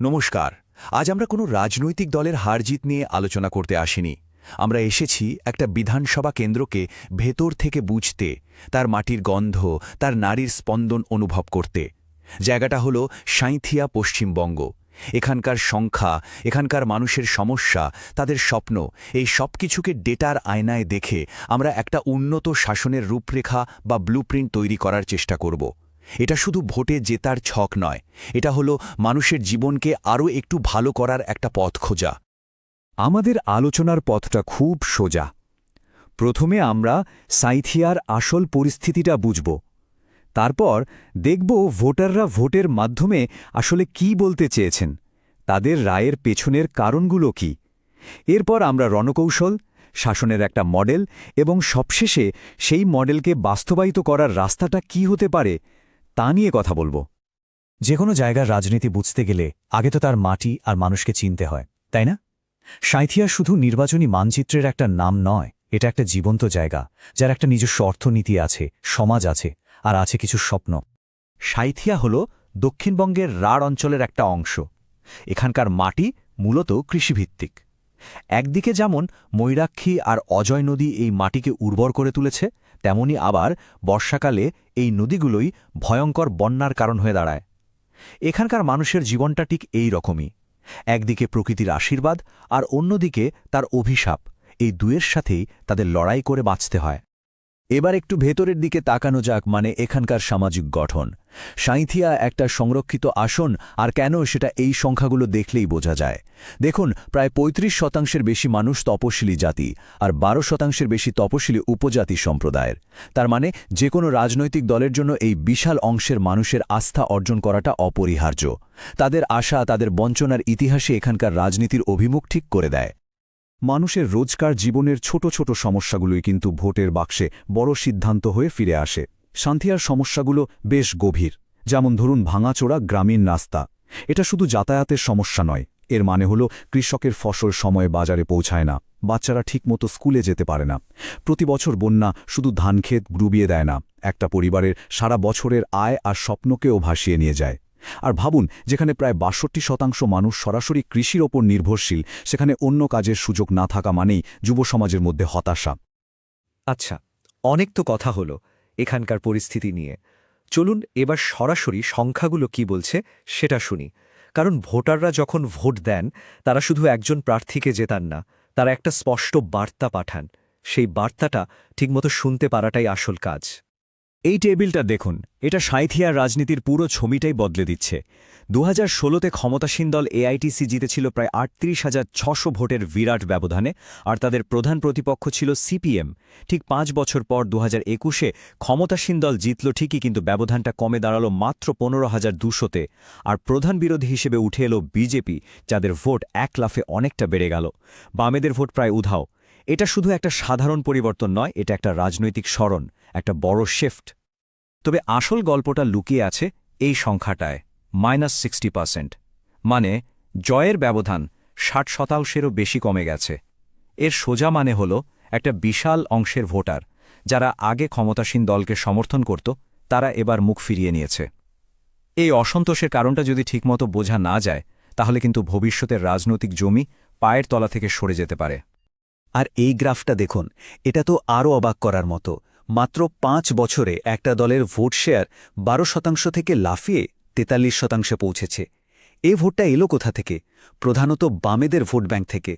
নমস্কার। আজ আমরা কোনো রাজনৈতিক দলের হারজিত নিয়ে আলোচনা করতে আসিনি। আমরা এসেছি একটা বিধানসভা কেন্দ্রকে ভেতর থেকে বুঝতে, তার মাটির গন্ধ, তার নারীর স্পন্দন অনুভব করতে। জায়গাটা হলো সাঁইথিয়া, পশ্চিমবঙ্গ। এখানকার সংখ্যা, এখানকার মানুষের সমস্যা, তাদের স্বপ্ন, এই সব কিছুকে ডেটার আয়নায় দেখে আমরা একটা উন্নত শাসনের রূপরেখা বা ব্লুপ্রিন্ট তৈরি করার চেষ্টা করব। এটা শুধু ভোটে জেতার ছক নয়, এটা হলো মানুষের জীবনকে আরও একটু ভালো করার একটা পথ খোঁজা। আমাদের আলোচনার পথটা খুব সোজা। প্রথমে আমরা সাঁইথিয়ার আসল পরিস্থিতিটা বুঝব। তারপর দেখব ভোটাররা ভোটের মাধ্যমে আসলে কি বলতে চেয়েছেন, তাদের রায়ের পেছনের কারণগুলো কি। এরপর আমরা রণকৌশল, শাসনের একটা মডেল এবং সবশেষে সেই মডেলকে বাস্তবায়িত করার রাস্তাটা কি হতে পারে তা নিয়ে কথা বলব। যে কোনো জায়গার রাজনীতি বুঝতে গেলে আগে তো তার মাটি আর মানুষকে চিনতে হয়, তাই না? সাঁইথিয়া শুধু নির্বাচনী মানচিত্রের একটা নাম নয়, এটা একটা জীবন্ত জায়গা, যার একটা নিজস্ব অর্থনীতি আছে, সমাজ আছে, আর আছে কিছু স্বপ্ন। সাঁইথিয়া হল দক্ষিণবঙ্গের রাঢ় অঞ্চলের একটা অংশ। এখানকার মাটি মূলত কৃষিভিত্তিক। একদিকে যেমন ময়ূরাক্ষী আর অজয় নদী এই মাটিকে উর্বর করে তুলেছে, তেমনি আবার বর্ষাকালে এই নদীগুলোই ভয়ঙ্কর বন্যার কারণ হয়ে দাঁড়ায়। এখানকার মানুষের জীবনটা ঠিক এই রকমই। একদিকে প্রকৃতির আশীর্বাদ আর অন্যদিকে তার অভিশাপ, এই দুয়ের সাথেই তাদের লড়াই করে বাঁচতে হয়। এবার একটু ভেতরের দিকে তাকানো যাক, মানে এখানকার সামাজিক গঠন। সাঁইথিয়া একটা সংরক্ষিত আসন, আর কেন সেটা এই সংখ্যাগুলো দেখলেই বোঝা যায়। দেখুন, প্রায় ৩৫% বেশি মানুষ তপশিলি জাতি আর ১২% বেশি তপশিলি উপজাতি সম্প্রদায়ের। তার মানে যে কোনো রাজনৈতিক দলের জন্য এই বিশাল অংশের মানুষের আস্থা অর্জন করাটা অপরিহার্য। তাদের আশা, তাদের বঞ্চনার ইতিহাসে এখানকার রাজনীতির অভিমুখ ঠিক করে দেয়। মানুষের রোজকার জীবনের ছোট ছোট সমস্যাগুলোই কিন্তু ভোটের বাক্সে বড় সিদ্ধান্ত হয়ে ফিরে আসে। সাঁইথিয়ার সমস্যাগুলো বেশ গভীর। যেমন ধরুন, ভাঙাচোরা গ্রামীণ রাস্তা। এটা শুধু যাতায়াতের সমস্যা নয়, এর মানে হলো কৃষকের ফসল সময়ে বাজারে পৌঁছায় না, বাচ্চারা ঠিকমতো স্কুলে যেতে পারে না। প্রতি বছর বন্যা শুধু ধানক্ষেত ডুবিয়ে দেয় না, একটা পরিবারের সারা বছরের আয় আর স্বপ্নকেও ভাসিয়ে নিয়ে যায়। আর ভাবুন, যেখানে প্রায় ৬২% মানুষ সরাসরি কৃষির ওপর নির্ভরশীল, সেখানে অন্য কাজের সুযোগ না থাকা মানেই যুব সমাজের মধ্যে হতাশা। আচ্ছা, অনেক তো কথা হলো এখানকার পরিস্থিতি নিয়ে। চলুন এবার সরাসরি সংখ্যাগুলো কি বলছে সেটা শুনি। কারণ ভোটাররা যখন ভোট দেন, তারা শুধু একজন প্রার্থীকে জেতান না, তারা একটা স্পষ্ট বার্তা পাঠান। সেই বার্তাটা ঠিকমতো শুনতে পারাটাই আসল কাজ। এই টেবিলটা দেখুন, এটা সাঁইথিয়ার রাজনীতির পুরো ছবিটাই বদলে দিচ্ছে। ২০১৬তে ক্ষমতাসীন দল এআইটিসি জিতেছিল প্রায় ৩৮,৬০০ ভোটের বিরাট ব্যবধানে, আর তাদের প্রধান প্রতিপক্ষ ছিল সিপিএম। ঠিক ৫ বছর পর ২০২১-এ ক্ষমতাসীন দল জিতল ঠিকই, কিন্তু ব্যবধানটা কমে দাঁড়ালো মাত্র ১৫,২০০-তে। আর প্রধান বিরোধী হিসেবে উঠে এলো বিজেপি, যাদের ভোট এক লাফে অনেকটা বেড়ে গেল। বামেদের ভোট প্রায় উধাও। এটা শুধু একটা সাধারণ পরিবর্তন নয়, এটা একটা রাজনৈতিক স্মরণ, একটা বড় শিফট। তবে আসল গল্পটা লুকিয়ে আছে এই সংখ্যাটায়, -60%। মানে জয়ের ব্যবধান ৬০%-এরও বেশি কমে গেছে। এর সোজা মানে হল একটা বিশাল অংশের ভোটার, যারা আগে ক্ষমতাসীন দলকে সমর্থন করত, তারা এবার মুখ ফিরিয়ে নিয়েছে। এই অসন্তোষের কারণটা যদি ঠিকমতো বোঝা না যায়, তাহলে কিন্তু ভবিষ্যতের রাজনৈতিক জমি পায়ের তলা থেকে সরে যেতে পারে। আর এই গ্রাফটা দেখুন, এটা তো আরও অবাক করার মতো। মাত্র ৫ বছরে একটা দলের ভোট শেয়ার ১২% থেকে লাফিয়ে ৪৩% পৌঁছেছে। এই ভোটটা এলো কোথা থেকে? প্রধানত বামেদের ভোট ব্যাংক থেকে।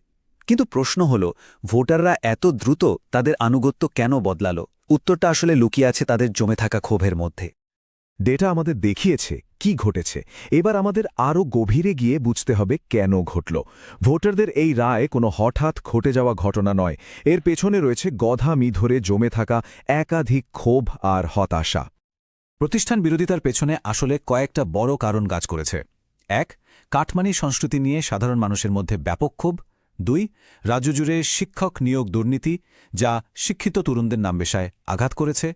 কিন্তু প্রশ্ন হল, ভোটাররা এত দ্রুত তাদের আনুগত্য কেন বদলালো? উত্তরটা আসলে লুকিয়ে আছে তাদের জমে থাকা ক্ষোভের মধ্যে। ডেটা আমাদের দেখিয়েছে কি ঘটেছে। এবার আমাদের আরও গভীরে গিয়ে বুঝতে হবে কেন ঘটল। ভোটারদের এই রায় কোনো হঠাৎ ঘটে যাওয়া ঘটনা নয়, এর পেছনে রয়েছে গধামি ধরে জমে থাকা একাধিক ক্ষোভ আর হতাশা। প্রতিষ্ঠান বিরোধিতার পেছনে আসলে কয়েকটা বড় কারণ কাজ করেছে। ১. কাটমানি সংস্কৃতি নিয়ে সাধারণ মানুষের মধ্যে ব্যাপক ক্ষোভ। ২. রাজ্য জুড়ে শিক্ষক নিয়োগ দুর্নীতি, যা শিক্ষিত তরুণদের নামবেশায় আঘাত করেছে।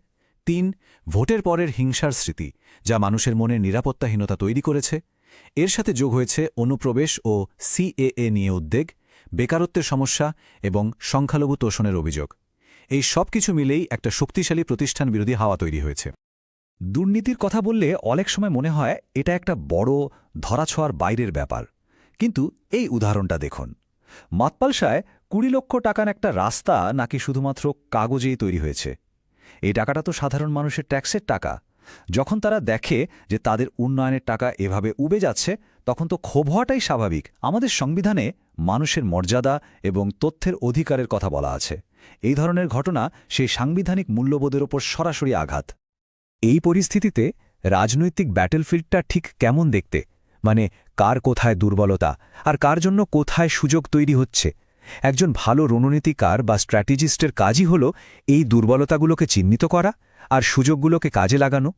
৩. ভোটের পরের হিংসার স্মৃতি, যা মানুষের মনে নিরাপত্তাহীনতা তৈরি করেছে। এর সাথে যোগ হয়েছে অনুপ্রবেশ ও সিএএ নিয়ে উদ্বেগ, বেকারত্বের সমস্যা এবং সংখ্যালঘু তোষণের অভিযোগ। এই সব কিছু মিলেই একটা শক্তিশালী প্রতিষ্ঠান বিরোধী হাওয়া তৈরি হয়েছে। দুর্নীতির কথা বললে অনেক সময় মনে হয় এটা একটা বড় ধরাছোঁয়ার বাইরের ব্যাপার, কিন্তু এই উদাহরণটা দেখুন। মাতপালসায় ২০ লক্ষ টাকার একটা রাস্তা নাকি শুধুমাত্র কাগজেই তৈরি হয়েছে। এই টাকাটা তো সাধারণ মানুষের ট্যাক্সের টাকা। যখন তারা দেখে যে তাদের উন্নয়নের টাকা এভাবে উবে যাচ্ছে, তখন তো ক্ষোভ হওয়াটাই স্বাভাবিক। আমাদের সংবিধানে মানুষের মর্যাদা এবং তথ্যের অধিকারের কথা বলা আছে। এই ধরনের ঘটনা সেই সাংবিধানিক মূল্যবোধের ওপর সরাসরি আঘাত। এই পরিস্থিতিতে রাজনৈতিক ব্যাটেলফিল্ডটা ঠিক কেমন দেখতে, মানে কার কোথায় দুর্বলতা আর কার জন্য কোথায় সুযোগ তৈরি হচ্ছে? একজন ভালো রণনীতিকার বা স্ট্র্যাটেজিস্টের কাজই হল এই দুর্বলতাগুলোকে চিহ্নিত করা আর সুযোগগুলোকে কাজে লাগানো।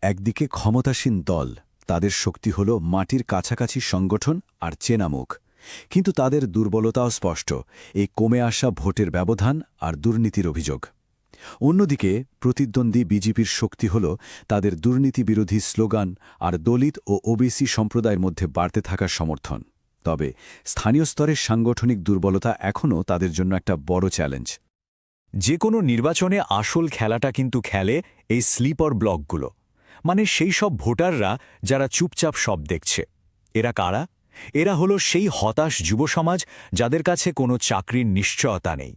একদিকে ক্ষমতাসীন দল, তাদের শক্তি হল মাটির কাছাকাছি সংগঠন আর চেনা মুখ, কিন্তু তাদের দুর্বলতাও স্পষ্ট, এই কমে আসা ভোটের ব্যবধান আর দুর্নীতির অভিযোগ। অন্যদিকে প্রতিদ্বন্দ্বী বিজেপির শক্তি হল তাদের দুর্নীতিবিরোধী স্লোগান আর দলিত ও ওবিসি সম্প্রদায়ের মধ্যে বাড়তে থাকা সমর্থন। তবে স্থানীয় স্তরের সাংগঠনিক দুর্বলতা এখনও তাদের জন্য একটা বড় চ্যালেঞ্জ। যে কোনো নির্বাচনে আসল খেলাটা কিন্তু খেলে এই স্লিপার ব্লকগুলো, মানে সেই সব ভোটাররা যারা চুপচাপ সব দেখছে। এরা কারা? এরা হলো সেই হতাশ যুবসমাজ যাদের কাছে কোনো চাকরির নিশ্চয়তা নেই।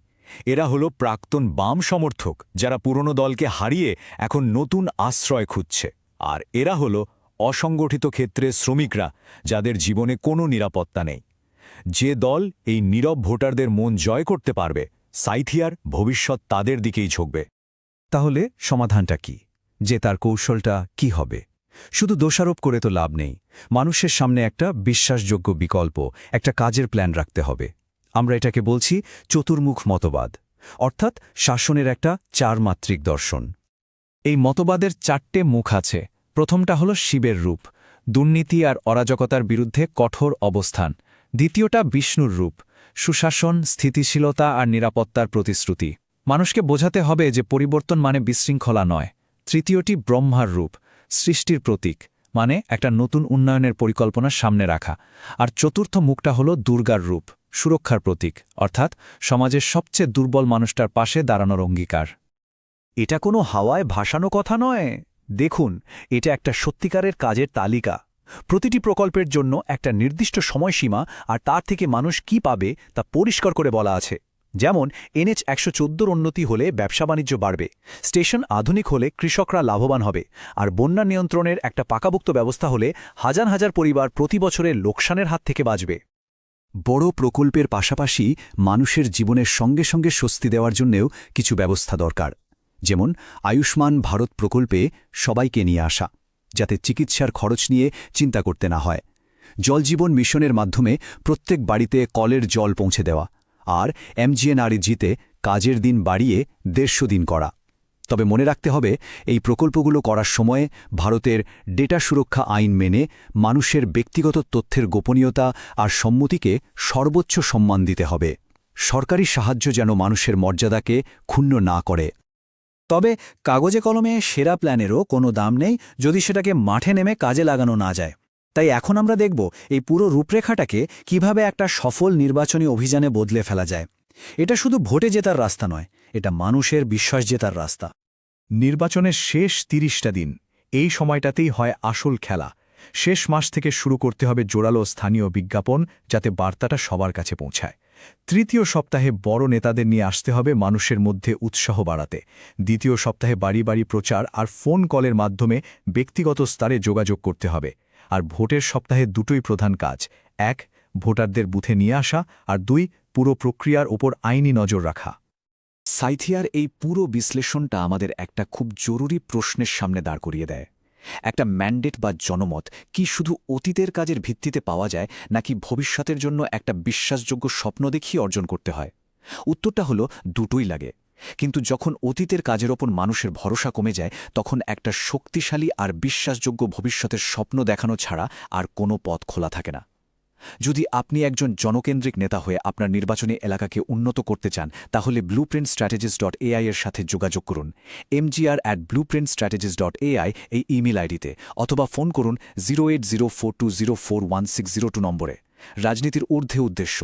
এরা হলো প্রাক্তন বাম সমর্থক যারা পুরনো দলকে হারিয়ে এখন নতুন আশ্রয় খুঁজছে। আর এরা হলো অসংগঠিত ক্ষেত্রে শ্রমিকরা যাদের জীবনে কোনো নিরাপত্তা নেই। যে দল এই নীরব ভোটারদের মন জয় করতে পারবে, সাঁইথিয়ার ভবিষ্যৎ তাদের দিকেই ঝুঁকবে। তাহলে সমাধানটা কি? যে তার কৌশলটা কি হবে? শুধু দোষারোপ করে তো লাভ নেই। মানুষের সামনে একটা বিশ্বাসযোগ্য বিকল্প, একটা কাজের প্ল্যান রাখতে হবে। আমরা এটাকে বলছি চতুর্মুখ মতবাদ, অর্থাৎ শাসনের একটা চারমাত্রিক দর্শন। এই মতবাদের ৪টে মুখ আছে। প্রথমটা হল শিবের রূপ, দুর্নীতি আর অরাজকতার বিরুদ্ধে কঠোর অবস্থান। দ্বিতীয়টা বিষ্ণুর রূপ, সুশাসন, স্থিতিশীলতা আর নিরাপত্তার প্রতিশ্রুতি। মানুষকে বোঝাতে হবে যে পরিবর্তন মানে বিশৃঙ্খলা নয়। তৃতীয়টি ব্রহ্মার রূপ, সৃষ্টির প্রতীক, মানে একটা নতুন উন্নয়নের পরিকল্পনা সামনে রাখা। আর চতুর্থ মুখটা হল দুর্গার রূপ, সুরক্ষার প্রতীক, অর্থাৎ সমাজের সবচেয়ে দুর্বল মানুষটার পাশে দাঁড়ানোর অঙ্গীকার। এটা কোনো হাওয়ায় ভাসানো কথা নয়। দেখুন, এটা একটা সত্যিকারের কাজের তালিকা। প্রতিটি প্রকল্পের জন্য একটা নির্দিষ্ট সময়সীমা আর তার থেকে মানুষ কি পাবে তা পরিষ্কার করে বলা আছে। যেমন NH ১১৪ উন্নতি হলে ব্যবসা বাণিজ্য বাড়বে, স্টেশন আধুনিক হলে কৃষকরা লাভবান হবে, আর বন্যা নিয়ন্ত্রণের একটা পাকাপোক্ত ব্যবস্থা হলে হাজার হাজার পরিবার প্রতি বছরের লোকসানের হাত থেকে বাঁচবে। বড় প্রকল্পের পাশাপাশি মানুষের জীবনের সঙ্গে সঙ্গে স্বস্তি দেওয়ার জন্যেও কিছু ব্যবস্থা দরকার। যেমন আয়ুষ্মান ভারত প্রকল্পে সবাইকে নিয়ে আসা, যাতে চিকিৎসার খরচ নিয়ে চিন্তা করতে না হয়। জলজীবন মিশনের মাধ্যমে প্রত্যেক বাড়িতে কলের জল পৌঁছে দেওয়া, আর MGNREGতে কাজের দিন বাড়িয়ে ১৫০ দিন করা। তবে মনে রাখতে হবে, এই প্রকল্পগুলো করার সময় ভারতের ডেটা সুরক্ষা আইন মেনে মানুষের ব্যক্তিগত তথ্যের গোপনীয়তা আর সম্মতিকে সর্বোচ্চ সম্মান দিতে হবে। সরকারি সাহায্য যেন মানুষের মর্যাদাকে ক্ষুণ্ণ না করে। তবে কাগজে কলমে সেরা প্ল্যানেরও কোনো দাম নেই যদি সেটাকে মাঠে নেমে কাজে লাগানো না যায়। তাই এখন আমরা দেখব এই পুরো রূপরেখাটাকে কিভাবে একটা সফল নির্বাচনী অভিযানে বদলে ফেলা যায়। এটা শুধু ভোটে জেতার রাস্তা নয়, এটা মানুষের বিশ্বাস জেতার রাস্তা। নির্বাচনের শেষ ৩০টা দিন, এই সময়টাতেই হয় আসল খেলা। শেষ মাস থেকে শুরু করতে হবে জোরালো স্থানীয় বিজ্ঞাপন, যাতে বার্তাটা সবার কাছে পৌঁছায়। তৃতীয় সপ্তাহে বড় নেতাদের নিয়ে আসতে হবে মানুষের মধ্যে উৎসাহ বাড়াতে। দ্বিতীয় সপ্তাহে বাড়ি বাড়ি প্রচার আর ফোন কলের মাধ্যমে ব্যক্তিগত স্তরে যোগাযোগ করতে হবে। আর ভোটের সপ্তাহে দুটোই প্রধান কাজ: ১, ভোটারদের বুথে নিয়ে আসা, আর ২, পুরো প্রক্রিয়ার ওপর আইনি নজর রাখা। সাঁইথিয়ার এই পুরো বিশ্লেষণটা আমাদের একটা খুব জরুরি প্রশ্নের সামনে দাঁড় করিয়ে দেয়। একটা ম্যান্ডেট বা জনমত কি শুধু অতীতের কাজের ভিত্তিতে পাওয়া যায়, নাকি ভবিষ্যতের জন্য একটা বিশ্বাসযোগ্য স্বপ্ন দেখিয়ে অর্জন করতে হয়? উত্তরটা হলো দুটোই লাগে। কিন্তু যখন অতীতের কাজের ওপর মানুষের ভরসা কমে যায়, তখন একটা শক্তিশালী আর বিশ্বাসযোগ্য ভবিষ্যতের স্বপ্ন দেখানো ছাড়া আর কোনো পথ খোলা থাকে না। যদি আপনি একজন জনকেন্দ্রিক নেতা হয়ে আপনার নির্বাচনী এলাকাকে উন্নত করতে চান, তাহলে blueprintstrategies.ai এর সাথে যোগাযোগ করুন mgr@blueprintstrategies.ai এই ইমেল আইডিতে, অথবা ফোন করুন 08042041602 নম্বরে। রাজনীতির ঊর্ধ্বে উদ্দেশ্য,